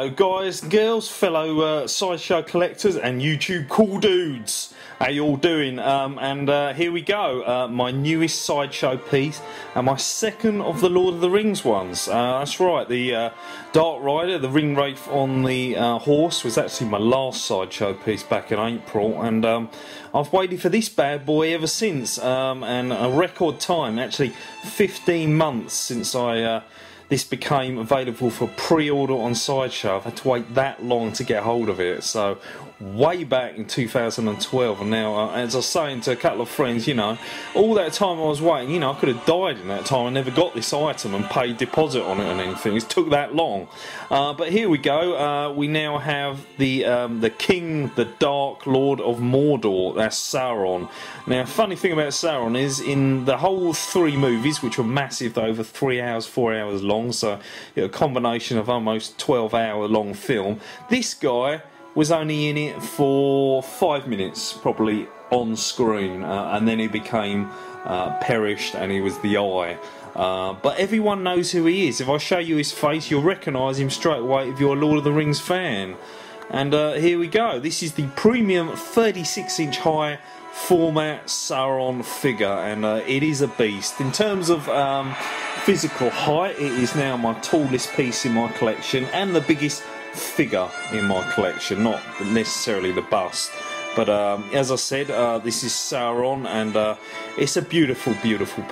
Hello guys and girls, fellow Sideshow collectors and YouTube cool dudes. How you all doing? Here we go, my newest Sideshow piece and my second of the Lord of the Rings ones. That's right, the Dark Rider, the Ring Wraith on the horse, was actually my last Sideshow piece back in April, and I've waited for this bad boy ever since, and a record time, actually 15 months since this became available for pre-order on Sideshow. I've had to wait that long to get hold of it, so way back in 2012, and now, as I was saying to a couple of friends, you know, all that time I was waiting, you know, I could have died in that time. I never got this item and paid deposit on it and anything. It took that long. But here we go. We now have the King, the Dark Lord of Mordor. That's Sauron. Now, funny thing about Sauron is, in the whole 3 movies, which were massive, over 3 hours, 4 hours long, so you know, a combination of almost 12-hour long film, this guy was only in it for 5 minutes, probably on screen, and then he became perished, and he was the Eye. But everyone knows who he is. If I show you his face, you'll recognise him straight away if you're a Lord of the Rings fan. And here we go. This is the premium 36-inch high format Sauron figure, and it is a beast. In terms of physical height, it is now my tallest piece in my collection and the biggest figure in my collection, not necessarily the bust, but as I said, this is Sauron, and it's a beautiful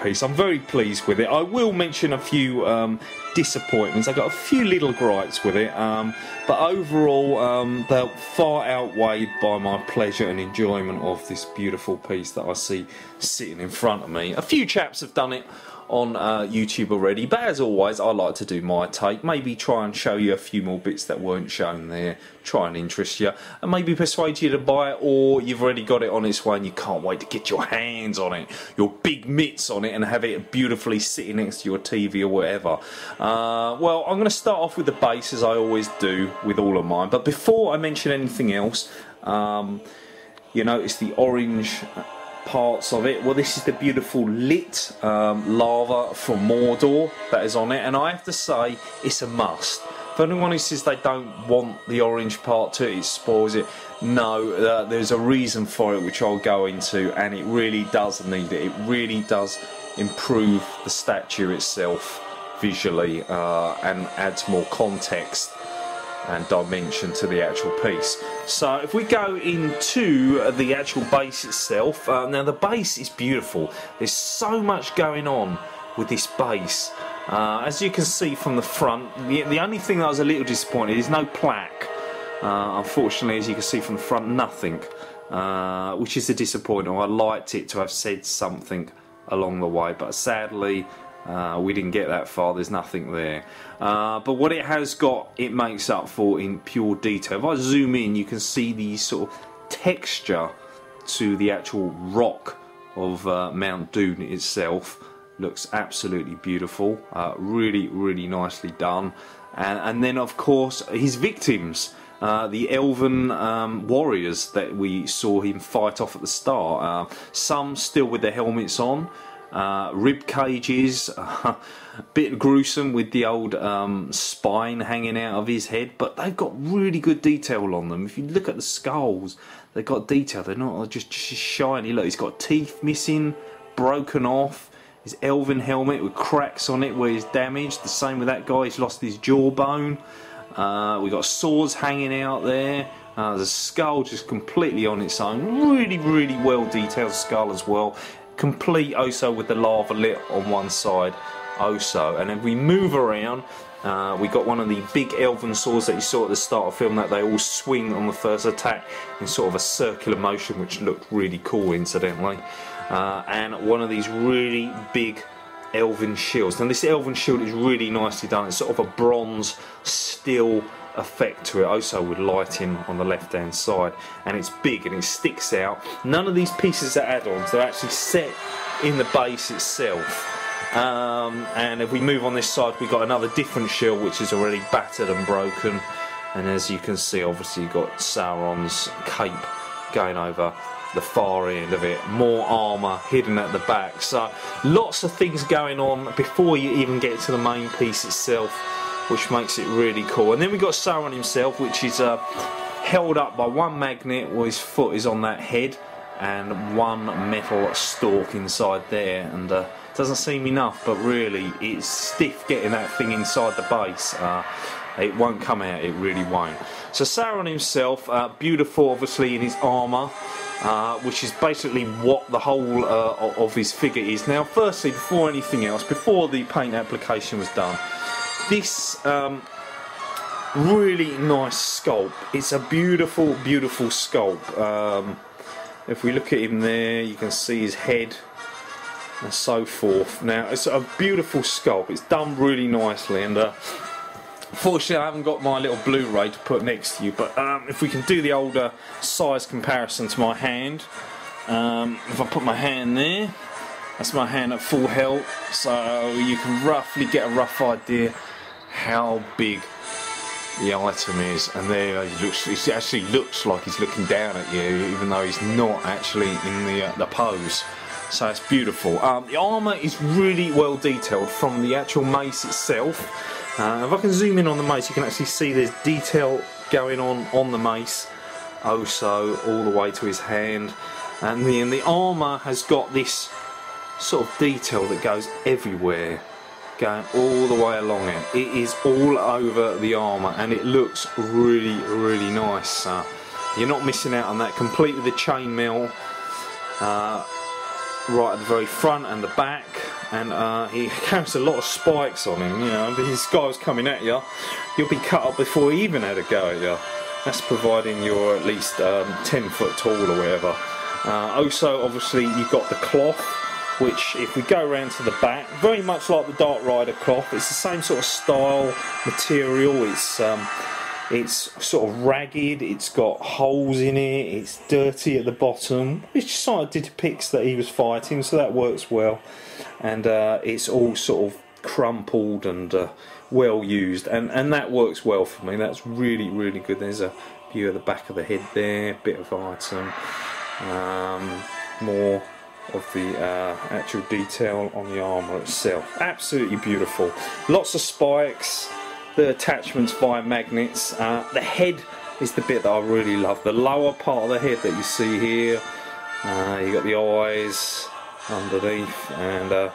piece. I'm very pleased with it. I will mention a few disappointments. I got a few little gripes with it, but overall they're far outweighed by my pleasure and enjoyment of this beautiful piece that I see sitting in front of me. A few chaps have done it on YouTube already, but as always, I like to do my take, maybe try and show you a few more bits that weren't shown there, try and interest you, and maybe persuade you to buy it, or you've already got it on its way and you can't wait to get your hands on it, your big mitts on it, and have it beautifully sitting next to your TV or whatever. Well, I'm going to start off with the base, as I always do with all of mine, but before I mention anything else, you notice the orange parts of it. Well, this is the beautiful lit lava from Mordor that is on it, and I have to say it's a must. For anyone who says they don't want the orange part to it, it spoils it, no, there's a reason for it which I'll go into, and it really does need it. It really does improve the statue itself visually, and adds more context and dimension to the actual piece. So if we go into the actual base itself, now the base is beautiful. There's so much going on with this base. As you can see from the front, the only thing that I was a little disappointed is no plaque. Unfortunately, as you can see from the front, nothing, which is a disappointment. I liked it to have said something along the way, but sadly we didn't get that far. There's nothing there, but what it has got, it makes up for in pure detail. If I zoom in, you can see the sort of texture to the actual rock of Mount Doom itself. Looks absolutely beautiful, really nicely done. And then of course his victims, the Elven Warriors that we saw him fight off at the start, some still with their helmets on, rib cages, a bit gruesome with the old spine hanging out of his head, but they've got really good detail on them. If you look at the skulls, they've got detail, they're not just shiny. Look, he's got teeth missing, broken off, his elven helmet with cracks on it where he's damaged. The same with that guy, he's lost his jawbone. We've got swords hanging out there. The skull just completely on its own, really well detailed skull as well. Complete also with the lava lit on one side also. And if we move around, we got one of the big elven swords that you saw at the start of the film that they all swing on the first attack in sort of a circular motion, which looked really cool incidentally. And one of these really big elven shields. Now this elven shield is really nicely done. It's sort of a bronze steel effect to it, also with lighting on the left hand side, and it's big and it sticks out. None of these pieces are add-ons, they're actually set in the base itself. And if we move on this side, we've got another different shield which is already battered and broken, and as you can see, obviously you've got Sauron's cape going over the far end of it, more armour hidden at the back, so lots of things going on before you even get to the main piece itself. which makes it really cool. And then we've got Sauron himself, which is held up by one magnet where his foot is on that head, and one metal stalk inside there. And doesn't seem enough, but really it's stiff getting that thing inside the base. It won't come out, it really won't. So Sauron himself, beautiful obviously in his armour, which is basically what the whole of his figure is. Now firstly, before anything else, before the paint application was done, this really nice sculpt. It's a beautiful, beautiful sculpt. If we look at him there, you can see his head and so forth. Now it's a beautiful sculpt. It's done really nicely, and fortunately I haven't got my little Blu-ray to put next to you, but if we can do the older size comparison to my hand, if I put my hand there, that's my hand at full health, so you can roughly get a rough idea how big the item is. And there it actually looks like he's looking down at you, even though he's not actually in the pose. So it's beautiful. The armour is really well detailed from the actual mace itself. If I can zoom in on the mace, you can actually see there's detail going on the mace, also all the way to his hand. And then the armour has got this sort of detail that goes everywhere, going all the way along it. It is all over the armour, and it looks really, really nice. You're not missing out on that. Complete with the chainmail right at the very front and the back, and he carries a lot of spikes on him. You know, if this guy's coming at you, you'll be cut up before he even had a go at you. That's providing you're at least 10 foot tall or whatever. Also, obviously, you've got the cloth, which, if we go around to the back, very much like the Dark Rider cloth. It's the same sort of style, material. It's sort of ragged, it's got holes in it, it's dirty at the bottom, which sort of depicts that he was fighting, so that works well. And it's all sort of crumpled and well used, and that works well for me. That's really, really good. There's a view of the back of the head there, bit of item, more of the actual detail on the armour itself. Absolutely beautiful. Lots of spikes. The attachments via magnets. The head is the bit that I really love. The lower part of the head that you see here. You got the eyes underneath, and the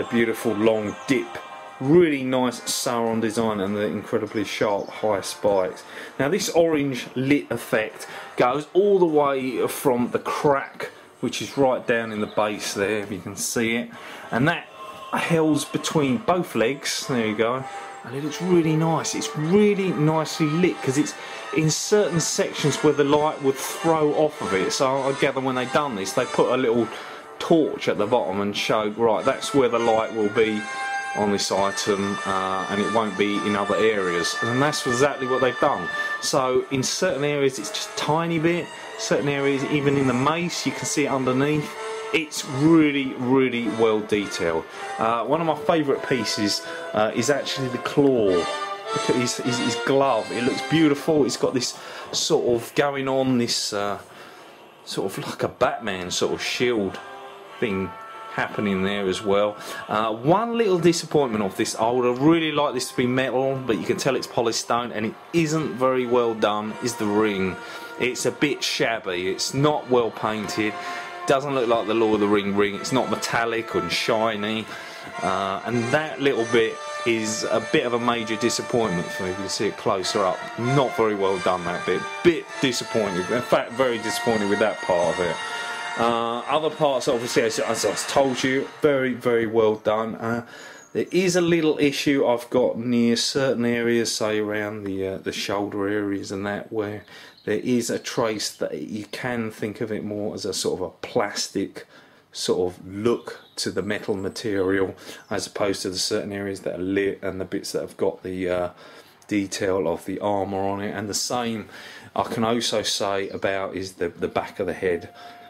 beautiful long dip. Really nice Sauron design, and the incredibly sharp high spikes. Now this orange lit effect goes all the way from the crack, which is right down in the base there, if you can see it, and that holds between both legs. There you go. And it looks really nice. It's really nicely lit, because it's in certain sections where the light would throw off of it. So I gather when they've done this, they put a little torch at the bottom and showed, right, that's where the light will be on this item, and it won't be in other areas. And that's exactly what they've done. So in certain areas it's just a tiny bit, certain areas even in the mace you can see it underneath. It's really, really well detailed. One of my favourite pieces is actually the claw. Look at his glove. It looks beautiful. It's got this sort of going on, this sort of like a Batman sort of shield thing happening there as well. One little disappointment of this, I would have really liked this to be metal, but you can tell it's polished stone, and it isn't very well done, is the ring. It's a bit shabby. It's not well painted. Doesn't look like the Lord of the ring. It's not metallic and shiny, and that little bit is a bit of a major disappointment for me. You can see it closer up. Not very well done, that bit disappointed. In fact, very disappointed with that part of it. Other parts, obviously, as I told you, very, very well done. There is a little issue I've got near certain areas, say around the shoulder areas and that, where there is a trace that you can think of it more as a sort of a plastic sort of look to the metal material, as opposed to the certain areas that are lit and the bits that have got the detail of the armour on it. And the same I can also say about is the back of the head.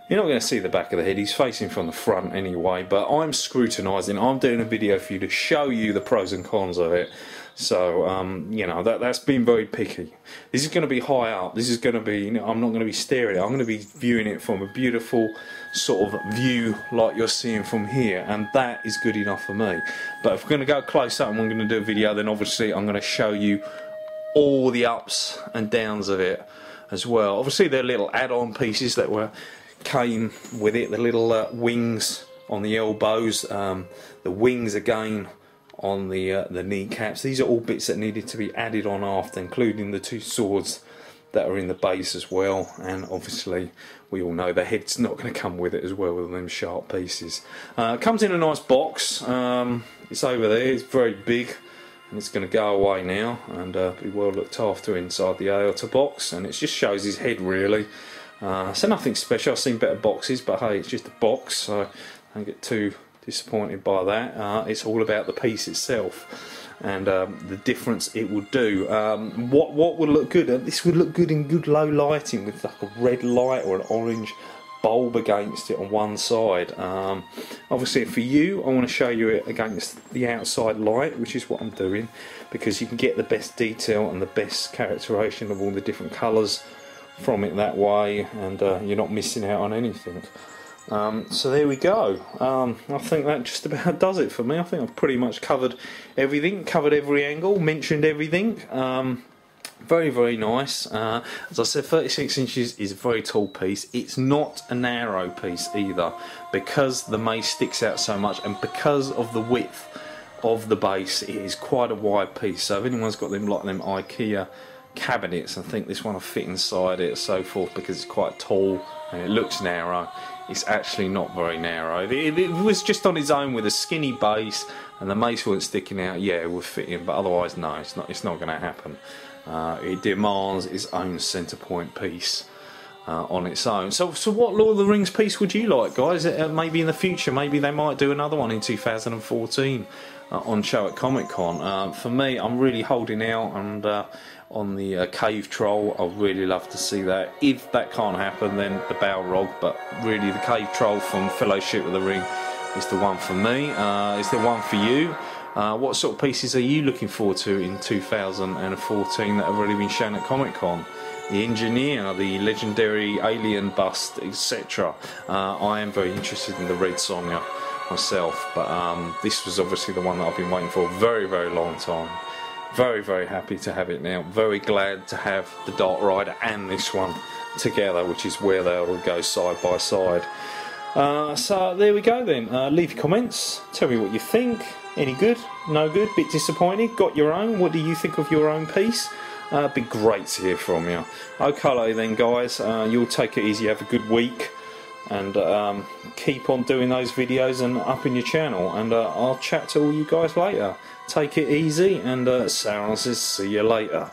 You're not going to see the back of the head, he's facing from the front anyway, but I'm scrutinising, I'm doing a video for you to show you the pros and cons of it. So you know, that's been very picky. This is going to be high up. This is going to be, you know, I'm not going to be staring at it. I'm going to be viewing it from a beautiful sort of view like you're seeing from here, and that is good enough for me. But if we're going to go close up and we're going to do a video, then obviously I'm going to show you all the ups and downs of it as well. Obviously there are little add-on pieces that came with it, the little wings on the elbows, the wings again on the kneecaps. These are all bits that needed to be added on after, including the two swords that are in the base as well, and obviously we all know the head's not going to come with it as well, with them sharp pieces. It comes in a nice box. It's over there, it's very big, and it's going to go away now and be well looked after inside the aorta box, and it just shows his head really. So nothing special. I've seen better boxes, but hey, it's just a box, so don't get too disappointed by that. It's all about the piece itself and the difference it will do. What would look good? This would look good in good low lighting with like a red light or an orange bulb against it on one side. Obviously for you, I want to show you it against the outside light, which is what I'm doing, because you can get the best detail and the best characterization of all the different colours from it that way, and you're not missing out on anything. So there we go. I think that just about does it for me. I think I've pretty much covered everything, covered every angle, mentioned everything. Very, very nice. As I said, 36 inches is a very tall piece. It's not a narrow piece either, because the mace sticks out so much, and because of the width of the base, it is quite a wide piece. So if anyone's got them like them IKEA cabinets and think this one will fit inside it, so forth, because it's quite tall and it looks narrow, it's actually not very narrow. If it was just on its own with a skinny base and the mace wasn't sticking out, yeah, it would fit in, but otherwise no, it's not going to happen. It demands its own centre point piece on its own. So what Lord of the Rings piece would you like, guys? Maybe in the future, maybe they might do another one in 2014 on show at Comic Con. For me, I'm really holding out and on the cave troll. I'd really love to see that. If that can't happen, then the Balrog, but really the cave troll from Fellowship of the Ring is the one for me. Is the one for you? What sort of pieces are you looking forward to in 2014 that have already been shown at Comic Con? The engineer, the legendary alien bust, etc. I am very interested in the Red Sonja myself, but this was obviously the one that I've been waiting for a very, very long time. Very, very happy to have it now. Very glad to have the Dark Rider and this one together, which is where they will go side by side. So there we go then. Leave your comments, tell me what you think. Any good, no good, bit disappointed, got your own, what do you think of your own piece? It'd be great to hear from you. Okay then guys, you'll take it easy, have a good week, and keep on doing those videos and upping your channel, and I'll chat to all you guys later. Take it easy, and Sauron says see you later.